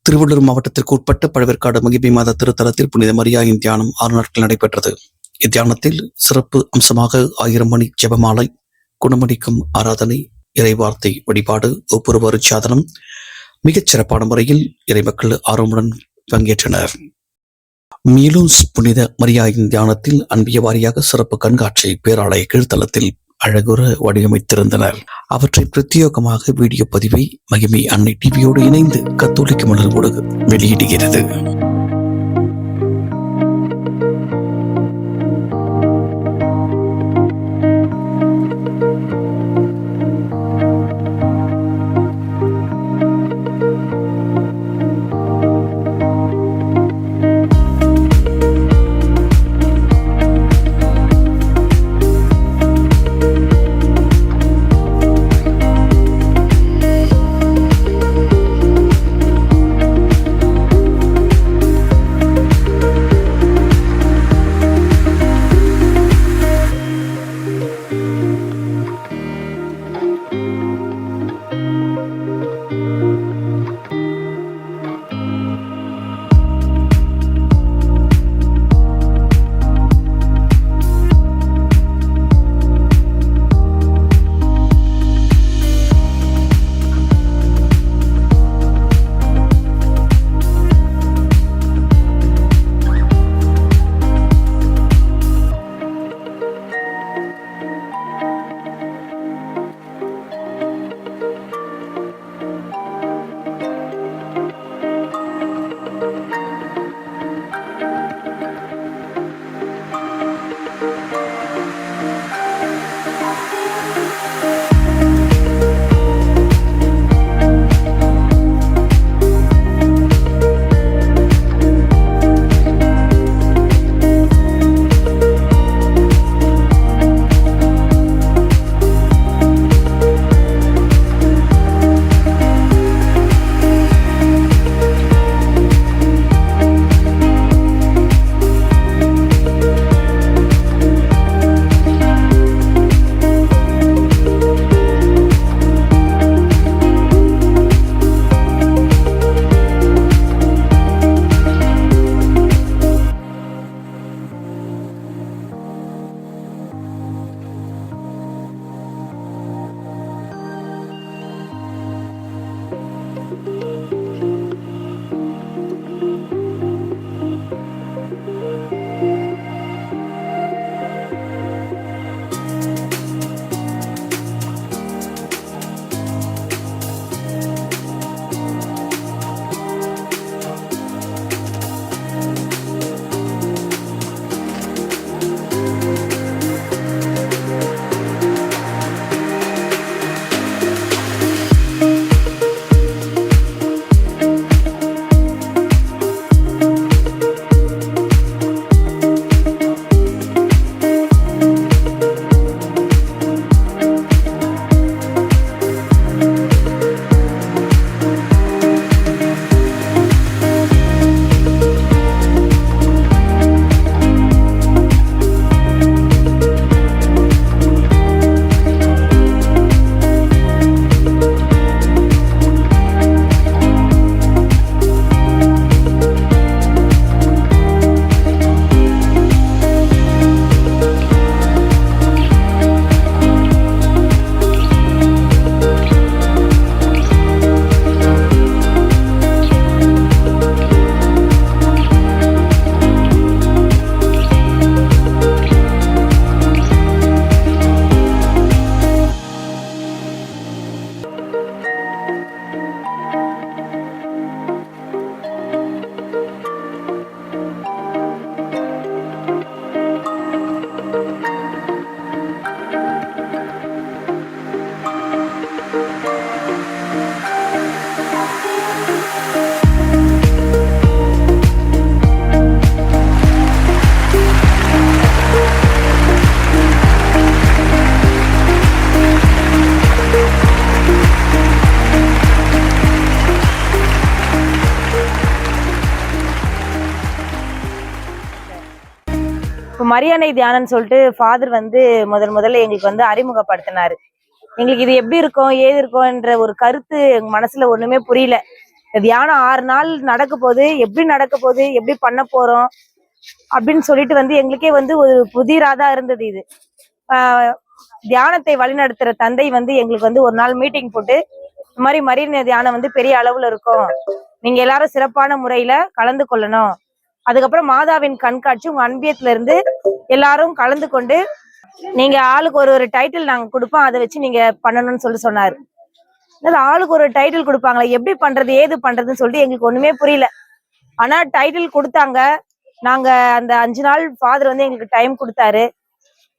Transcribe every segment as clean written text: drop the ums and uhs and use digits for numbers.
திருவள்ளூர் மாவட்டத்திற்கு உட்பட்ட பழவேற்காடு மகிமை மாத திருத்தலத்தில் புனித மரியாயின் தியானம் 6 நாட்கள் நடைபெற்றது. இத்தியானத்தில் சிறப்பு அம்சமாக 1000 மணி ஜெபமாலை, குணமளிக்கும் ஆராதனை, இறைவார்த்தை வழிபாடு, ஒப்புரவு அருட்சாதனம் மிகச் சிறப்பான முறையில் இறைமக்கள் ஆர்வமுடன் பங்கேற்றனர். மேலும் புனித மரியாயின் தியானத்தில் அன்பிய வாரியாக சிறப்பு கண்காட்சி பேராலய கீழ்த்தளத்தில் அழகுற வடிவமைத்திருந்தனர். அவற்றை பிரத்யேகமாக வீடியோ பதிவை மகிமை அன்னை டிவியோடு இணைந்து கத்தோலிக்க மலர்வோடு வெளியிடுகிறது. இப்போ மரியாதை தியானம்னு சொல்லிட்டு ஃபாதர் வந்து முதல்ல எங்களுக்கு வந்து அறிமுகப்படுத்தினாரு. எங்களுக்கு இது எப்படி இருக்கும் ஏது இருக்கும்ன்ற ஒரு கருத்து எங்க மனசுல ஒண்ணுமே புரியல. தியானம் 6 நாள் நடக்க போகுது, எப்படி நடக்க போகுது, எப்படி பண்ண போறோம் அப்படின்னு சொல்லிட்டு வந்து எங்களுக்கே வந்து ஒரு புதிராதான் இருந்தது இது. ஆஹ் தியானத்தை வழிநடத்துற தந்தை வந்து எங்களுக்கு வந்து ஒரு நாள் மீட்டிங் போட்டு, இந்த மாதிரி மரிய தியானம் வந்து பெரிய அளவுல இருக்கும், நீங்க எல்லாரும் சிறப்பான முறையில கலந்து கொள்ளணும், அதுக்கப்புறம் மாதாவின் கண்காட்சி உங்க அன்பியத்துல இருந்து எல்லாரும் கலந்து கொண்டு நீங்க ஆளுக்கு ஒரு டைட்டில் நாங்க கொடுப்போம், அதை வச்சு நீங்க பண்ணணும்னு சொன்னாரு. ஆளுக்கு ஒரு டைட்டில் கொடுப்பாங்களா, எப்படி பண்றது ஏது பண்றதுன்னு சொல்லிட்டு எங்களுக்கு ஒண்ணுமே புரியல. ஆனா டைட்டில் கொடுத்தாங்க. நாங்க அந்த 5 நாள் ஃபாதர் வந்து எங்களுக்கு டைம் கொடுத்தாரு.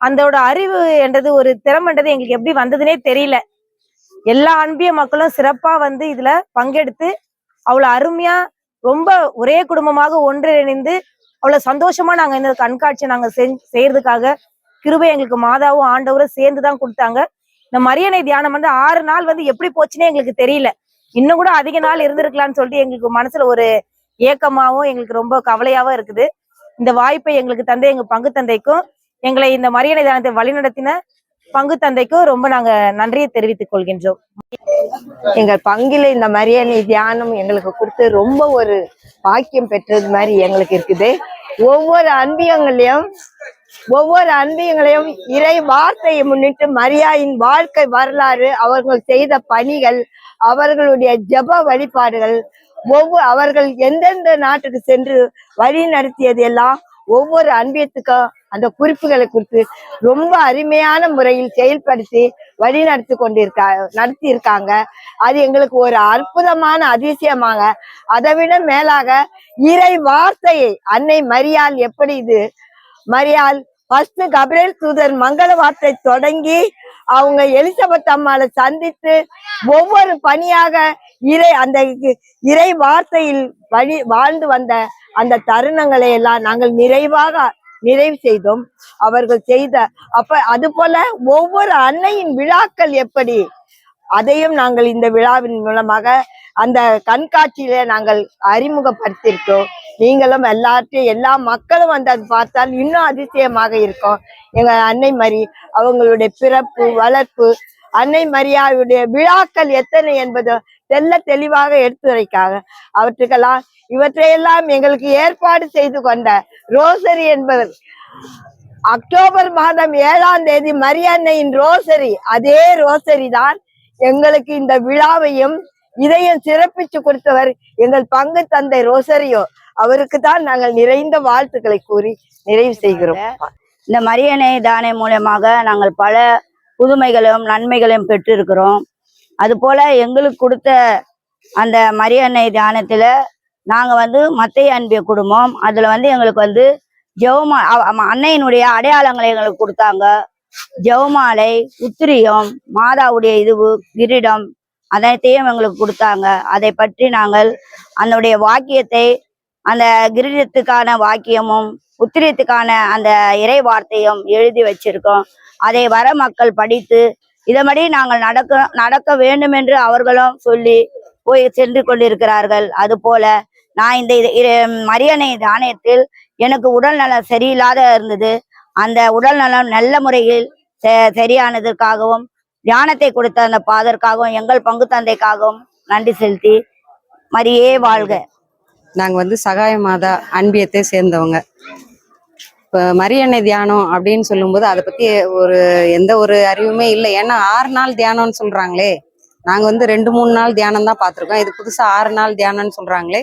அதோட அறிவு என்றது ஒரு திறமைன்றது எங்களுக்கு எப்படி வந்ததுன்னே தெரியல. எல்லா அன்பிய மக்களும் சிறப்பா வந்து இதுல பங்கெடுத்து அவ்வளவு அருமையா ரொம்ப ஒரே குடும்பமாக ஒன்றிணைந்து அவ்வளவு சந்தோஷமா நாங்க இந்த கண்காட்சியை நாங்க செய்யறதுக்காக கிருபை எங்களுக்கு மாதாவும் ஆண்டவரும் சேர்ந்துதான் கொடுத்தாங்க. இந்த மரியணை தியானம் வந்து 6 நாள் வந்து எப்படி போச்சுன்னே எங்களுக்கு தெரியல. இன்னும் கூட அதிக நாள் இருந்திருக்கலாம்னு சொல்லிட்டு எங்களுக்கு மனசுல ஒரு ஏக்கமாவும் எங்களுக்கு ரொம்ப கவலையாவும் இருக்குது. இந்த வாய்ப்பை எங்களுக்கு தந்தை எங்க பங்கு தந்தைக்கும் எங்களை இந்த மரியணை தியானத்தை வழிநடத்தின பங்கு தந்தைக்கும் ரொம்ப நாங்க நன்றியை தெரிவித்துக் கொள்கின்றோம். எங்கள் பங்கில இந்த மரியணை தியானம் எங்களுக்கு கொடுத்து ரொம்ப ஒரு பாக்கியம் பெற்றது மாதிரி எங்களுக்கு இருக்குது. ஒவ்வொரு அன்பியங்களையும் இறை வார்த்தையை முன்னிட்டு மரியாயின் வாழ்க்கை வரலாறு, அவர்கள் செய்த பணிகள், அவர்களுடைய ஜெப வழிபாடுகள், அவர்கள் எந்தெந்த நாட்டுக்கு சென்று வழி நடத்தியது எல்லாம் ஒவ்வொரு அன்பியத்துக்கும் அந்த குறிப்புகளை குறித்து ரொம்ப அருமையான முறையில் செயல்படுத்தி வழி நடத்தி இருக்காங்க. அது எங்களுக்கு ஒரு அற்புதமான அதிசயமாக, அதை விட மேலாக இறை வார்த்தையை அன்னை மரியாள் எப்படி மரியாள் ஃபர்ஸ்ட் கபிரேல் தூதர் மங்கள வார்த்தை தொடங்கி அவங்க எலிசபெத் அம்மாளை சந்தித்து ஒவ்வொரு பணியாக அந்த இறை வார்த்தையில் வாழ்ந்து வந்த அந்த தருணங்களை எல்லாம் நாங்கள் நிறைவு செய்தோம். அவர்கள் செய்த அது போல ஒவ்வொரு அன்னையின் விழாக்கள் எப்படி, அதையும் நாங்கள் இந்த விழாவின் மூலமாக அந்த கண்காட்சியில நாங்கள் அறிமுகப்படுத்தியிருக்கோம். நீங்களும் எல்லா மக்களும் வந்து அது பார்த்தால் இன்னும் அதிசயமாக இருக்கும். எங்க அன்னை மரி அவங்களுடைய பிறப்பு, வளர்ப்பு, அன்னை மரியாளுடைய விழாக்கள் எத்தனை என்பது தெளிவாக எடுத்துரைக்காங்க. இவற்றையெல்லாம் எங்களுக்கு ஏற்பாடு செய்து கொண்ட ரோசரி என்பவர் அக்டோபர் மாதம் 7ஆம் தேதி மரியன்னையின் ரோசரி, அதே ரோசரி தான் எங்களுக்கு இந்த விழாவையும் இதையும் சிறப்பிச்சு கொடுத்தவர் எங்கள் பங்கு தந்தை ரோசரியோ. அவருக்கு தான் நாங்கள் நிறைந்த வாழ்த்துக்களை கூறி நிறைவு செய்கிறோம். இந்த மரியணை தானே மூலமாக நாங்கள் பல புதுமைகளும் நன்மைகளையும் பெற்றிருக்கிறோம். அது போல எங்களுக்கு கொடுத்த அந்த மரியணை தியானத்துல நாங்க வந்து மத்திய அன்பிய குடும்பம், அதுல வந்து எங்களுக்கு வந்து ஜெவமா அன்னையினுடைய அடையாளங்களை எங்களுக்கு கொடுத்தாங்க. ஜெவமாலை, உத்திரியம், மாதாவுடைய கிரீடம் அனைத்தையும் எங்களுக்கு கொடுத்தாங்க. அதை பற்றி நாங்கள் அதனுடைய வாக்கியத்தை, அந்த கிரீடத்துக்கான வாக்கியமும் உத்திரியத்துக்கான அந்த இறை வார்த்தையும் எழுதி வச்சிருக்கோம். அதை வர மக்கள் படித்து இதபடி நாங்கள் நடக்க வேண்டும் என்று அவர்களும் சொல்லி போய் சென்று கொண்டிருக்கிறார்கள். அது போல நான் இந்த மரியணை தானியத்தில் எனக்கு உடல் நலம் சரியில்லாத இருந்தது. அந்த உடல் நலம் நல்ல முறையில் சரியானதற்காகவும் தியானத்தை கொடுத்த அந்த பாதற்காகவும் எங்கள் பங்கு தந்தைக்காகவும் நன்றி செலுத்தி மரியே வாழ்க. நாங்கள் வந்து சகாய மாதா அன்பியத்தை சேர்ந்தவங்க. இப்போ மரியணை தியானம் அப்படின்னு சொல்லும்போது அதை பற்றி எந்த ஒரு அறிவுமே இல்லை. ஏன்னா 6 நாள் தியானம்னு சொல்கிறாங்களே, நாங்கள் வந்து 2-3 நாள் தியானம் தான் பார்த்துருக்கோம். இது புதுசாக 6 நாள் தியானம்னு சொல்கிறாங்களே.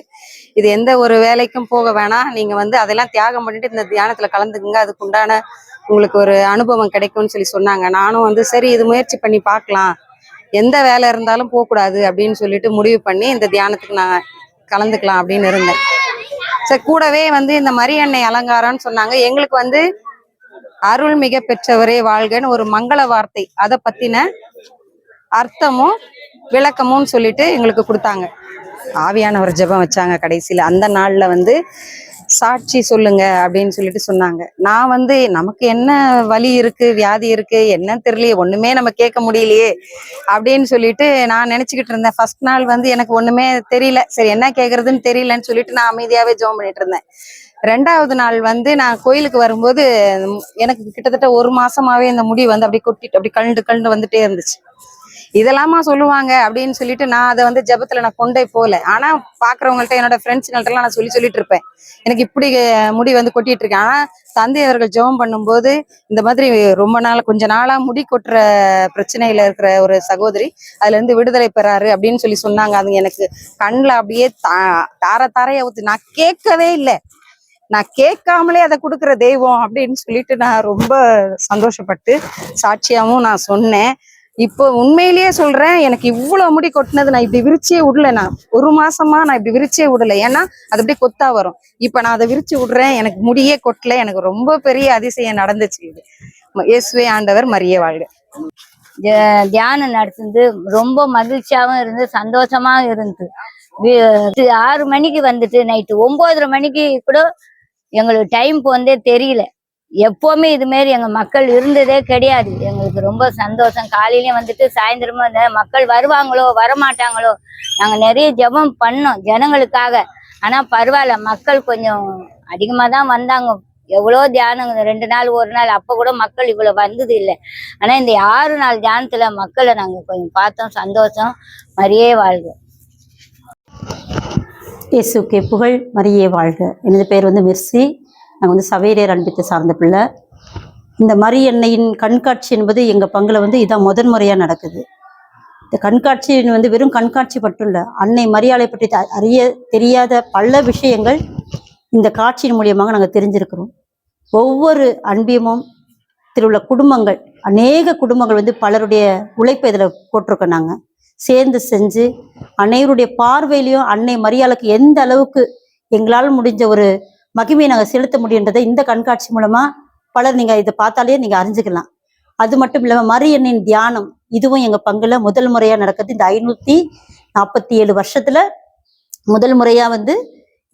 இது எந்த ஒரு வேலைக்கும் போக வேணாம், நீங்கள் வந்து அதெல்லாம் தியாகம் பண்ணிட்டு இந்த தியானத்தில் கலந்துக்குங்க, அதுக்கு உண்டான உங்களுக்கு ஒரு அனுபவம் கிடைக்கும்னு சொன்னாங்க. நானும் வந்து சரி இது முயற்சி பண்ணி பார்க்கலாம், எந்த வேலை இருந்தாலும் போகக்கூடாது அப்படின்னு சொல்லிட்டு முடிவு பண்ணி இந்த தியானத்துக்கு நான் கலந்துக்கலாம் அப்படின்னு இருந்தேன். சரி, கூடவே வந்து இந்த மரியன்னை அலங்காரம்னு சொன்னாங்க. எங்களுக்கு வந்து அருள் மிக பெற்றவரே வாழ்கன்னு ஒரு மங்கள வார்த்தை, அதை பத்தின அர்த்தமும் விளக்கமும் சொல்லிட்டு எங்களுக்கு கொடுத்தாங்க. ஆவியானவர் ஜெபம் வச்சாங்க கடைசியில. அந்த நாள்ல வந்து சாட்சி சொல்லுங்க அப்படின்னு சொல்லிட்டு சொன்னாங்க. நான் வந்து நமக்கு என்ன வலி இருக்கு, வியாதி இருக்கு, என்ன தெரியலையே, ஒண்ணுமே நம்ம கேட்க முடியலையே அப்படின்னு சொல்லிட்டு நான் நினைச்சுக்கிட்டு இருந்தேன். ஃபர்ஸ்ட் நாள் வந்து எனக்கு ஒண்ணுமே தெரியல, சரி என்ன கேட்கறதுன்னு தெரியலன்னு சொல்லிட்டு நான் அமைதியாவே ஜெபம் பண்ணிட்டு இருந்தேன். 2வது நாள் வந்து நான் கோயிலுக்கு வரும்போது எனக்கு கிட்டத்தட்ட 1 மாசமாவே இந்த முடி வந்து அப்படி கொட்டிட்டு அப்படி கழண்டு வந்துட்டே இருந்துச்சு. இதெல்லாமா சொல்லுவாங்க அப்படின்னு சொல்லிட்டு நான் அதை வந்து ஜெபத்துல நான் கொண்டே போகல. ஆனா பாக்குறவங்கள்ட்ட என்னோட ஃப்ரெண்ட்ஸ்கள்ட்ட எல்லாம் நான் சொல்லிட்டு இருப்பேன், எனக்கு இப்படி முடி வந்து கொட்டிட்டு இருக்கேன். ஆனா தந்தை அவர்கள் ஜெபம் பண்ணும்போது இந்த மாதிரி ரொம்ப நாள் கொஞ்ச நாளா முடி கொட்டுற பிரச்சனையில இருக்கிற ஒரு சகோதரி அதுல இருந்து விடுதலை பெறாரு அப்படின்னு சொல்லி சொன்னாங்க. அது எனக்கு கண்ணில் அப்படியே தாரையா ஊத்து. நான் கேட்கவே இல்லை, நான் கேட்காமலே அதை கொடுக்குற தெய்வம் அப்படின்னு சொல்லிட்டு நான் ரொம்ப சந்தோஷப்பட்டு சாட்சியாவும் நான் சொன்னேன். இப்போ உண்மையிலேயே சொல்றேன், எனக்கு இவ்வளவு முடி கொட்டினது நான் இப்படி விரிச்சே விடல. நான் ஒரு மாசமா நான் இப்படி விரிச்சே விடல, ஏன்னா அது அப்படியே கொத்தா வரும். இப்ப நான் அதை விரிச்சு விடுறேன், எனக்கு முடியே கொட்டல. எனக்கு ரொம்ப பெரிய அதிசயம் நடந்துச்சு. இது இயேசுவே ஆண்டவர், மரியே வாழ்க. தியானம் நடத்துது ரொம்ப மகிழ்ச்சியாவும் இருந்து சந்தோஷமாவும் இருந்து 6 மணிக்கு வந்துட்டு நைட்டு 9:30 மணிக்கு கூட எங்களுக்கு டைம் போனதே தெரியல. எப்பவுமே இது மாரி எங்க மக்கள் இருந்ததே கிடையாது. எங்களுக்கு ரொம்ப சந்தோஷம். காலையிலயும் வந்துட்டு சாயந்தரமும் இந்த மக்கள் வருவாங்களோ வரமாட்டாங்களோ, நாங்க நிறைய ஜெபம் பண்ணோம் ஜனங்களுக்காக. ஆனா பரவாயில்ல, மக்கள் கொஞ்சம் அதிகமா தான் வந்தாங்க. எவ்வளோ தியானம் 2 நாள் 1 நாள் அப்ப கூட மக்கள் இவ்வளவு வந்தது இல்லை. ஆனா இந்த 6 நாள் தியானத்துல மக்களை நாங்க கொஞ்சம் பார்த்தோம். சந்தோஷம். மரியே வாழ்க. இயேசுக்கே புகழ், மரியே வாழ்க. எனது பேர் வந்து மிர்சி. நாங்கள் வந்து சவேரியர் அன்பித்தை சார்ந்த பிள்ளை. இந்த மரியன்னையின் கண்காட்சி என்பது எங்கள் பங்கில் வந்து இதான் முதன்முறையாக நடக்குது. இந்த கண்காட்சி வந்து வெறும் கண்காட்சி மட்டும் இல்லை, அன்னை மரியாளை பற்றி தெரியாத பல விஷயங்கள் இந்த காட்சியின் மூலியமாக நாங்கள் தெரிஞ்சிருக்கிறோம். ஒவ்வொரு அன்பியமும் உள்ள குடும்பங்கள், அநேக குடும்பங்கள் வந்து பலருடைய உழைப்பை இதில் போட்டிருக்கோம். நாங்கள் சேர்ந்து செஞ்சு அனைவருடைய பார்வையிலையும் அன்னை மரியாளுக்கு எந்த அளவுக்கு எங்களால் முடிஞ்ச ஒரு மகிமையை நாங்கள் செலுத்த முடியுன்றதை இந்த கண்காட்சி மூலமா பலர் நீங்க இதை பார்த்தாலே நீங்க அறிஞ்சுக்கலாம். அது மட்டும் இல்லாம மரியன்னின் தியானம் இதுவும் எங்க பங்குல முதல் முறையா நடக்குது. இந்த 547 வருஷத்துல முதல் முறையா வந்து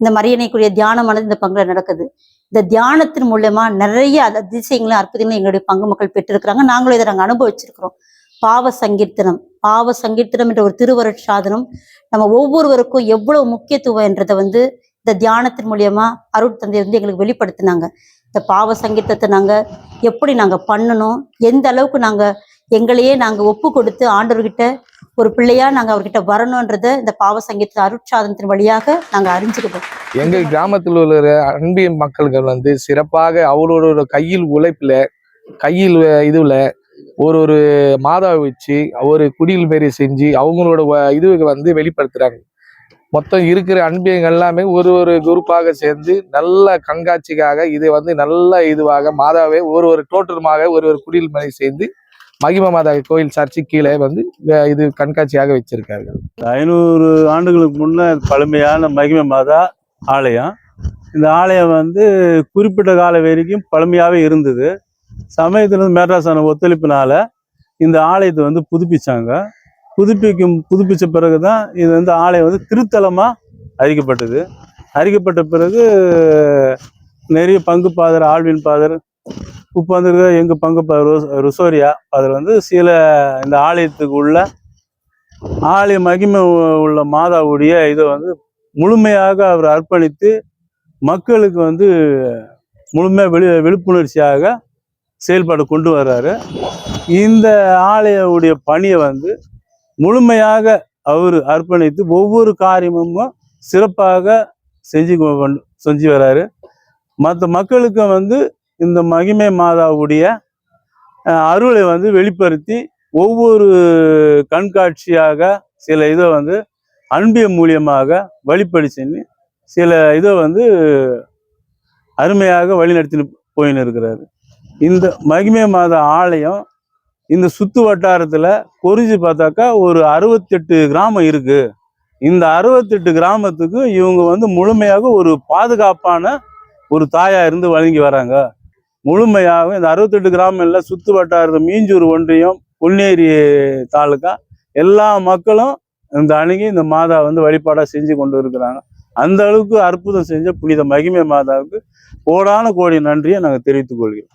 இந்த மரியன்னைக்குரிய தியானமானது இந்த பங்குல நடக்குது. இந்த தியானத்தின் மூலமா நிறைய அதிசயங்களும் அற்புதங்களும் எங்களுடைய பங்கு மக்கள் பெற்றிருக்கிறாங்க. நாங்களும் இதை நாங்கள் அனுபவிச்சிருக்கிறோம். பாவ சங்கீர்த்தனம் என்ற ஒரு திருவருட் சாதனம் நம்ம ஒவ்வொருவருக்கும் எவ்வளவு முக்கியத்துவம் என்றதை வந்து இந்த தியானத்தின் மூலியமா அருட்தந்தை வந்து எங்களுக்கு வெளிப்படுத்தினாங்க. இந்த பாவ சங்கீதத்தை நாங்க எப்படி நாங்க பண்ணணும், எந்த அளவுக்கு நாங்க எங்களையே நாங்க ஒப்பு கொடுத்து ஆண்டவர்கிட்ட ஒரு பிள்ளையா நாங்க அவர்கிட்ட வரணும்ன்றத இந்த பாவ சங்கீத அருட்சாதனத்தின் வழியாக நாங்க அறிஞ்சுக்கிட்டோம். எங்கள் கிராமத்தில் உள்ள அன்பிய மக்கள்கள் வந்து சிறப்பாக அவரோட கையில் உழைப்புல கையில் இதுல ஒரு மாதாவை வச்சு ஒரு குடியில் மாரி செஞ்சு அவங்களோட இதுவை வந்து வெளிப்படுத்துறாங்க. மொத்தம் இருக்கிற அன்பியங்கள் எல்லாமே ஒரு குரூப்பாக சேர்ந்து நல்ல கண்காட்சிக்காக இதை வந்து நல்ல இதுவாக மாதாவை ஒரு டோட்டலுமாக ஒரு குடியில் மாதிரி சேர்ந்து மகிம மாதா கோயில் சர்ச்சு கீழே வந்து இது கண்காட்சியாக வச்சிருக்கார்கள். 500 ஆண்டுகளுக்கு முன்னே பழமையான மகிம மாதா ஆலயம். இந்த ஆலயம் வந்து குறிப்பிட்ட காலம் வரைக்கும் பழமையாகவே இருந்தது. சமயத்துல மேட்ராசான ஒத்துழைப்பினால இந்த ஆலயத்தை வந்து புதுப்பிச்சாங்க. புதுப்பிச்ச பிறகுதான் இது வந்து ஆலயம் வந்து திருத்தலமா அறிக்கப்பட்ட பிறகு நிறைய பங்கு பாதர், ஆழ்வின் பாதர், இப்போ வந்து எங்க பங்கு பாதர் ருசோரியா பாதர் வந்து சில இந்த ஆலயத்துக்கு உள்ள ஆலய மகிமை உள்ள மாதாவுடைய இதை வந்து முழுமையாக அவர் அர்ப்பணித்து மக்களுக்கு வந்து முழுமையாக விழிப்புணர்ச்சியாக செயல்பாடு கொண்டு வர்றாரு. இந்த ஆலயவுடைய பணியை வந்து முழுமையாக அவர் அர்ப்பணித்து ஒவ்வொரு காரியமும் சிறப்பாக செஞ்சு வர்றாரு. மற்ற மக்களுக்கும் வந்து இந்த மகிமை மாதாவுடைய அருளை வந்து வெளிப்படுத்தி ஒவ்வொரு கண்காட்சியாக சில இதை வந்து அன்பிய மூலியமாக வழிபடிச்சுன்னு சில இதை வந்து அருமையாக வழிநடத்தி போயின்னு இருக்கிறாரு. இந்த மகிமை மாதா ஆலயம் இந்த சுத்து வட்டாரத்துல குறிஞ்சி பார்த்தாக்கா ஒரு 68 கிராமம் இருக்கு. இந்த 68 கிராமத்துக்கு இவங்க வந்து முழுமையாக ஒரு பாதுகாப்பான ஒரு தாயா இருந்து வழங்கி வராங்க. முழுமையாக இந்த 68 கிராமம் இல்லை, சுத்து வட்டாரத்து மீஞ்சூர் ஒன்றியம், பொன்னேரி தாலுக்கா எல்லா மக்களும் இந்த அணுகி இந்த மாதா வந்து வழிபாடா செஞ்சு கொண்டு இருக்கிறாங்க. அந்த அளவுக்கு அற்புதம் செஞ்ச புனித மகிமை மாதாவுக்கு கோடான கோடி நன்றியை நாங்கள் தெரிவித்துக் கொள்கிறோம்.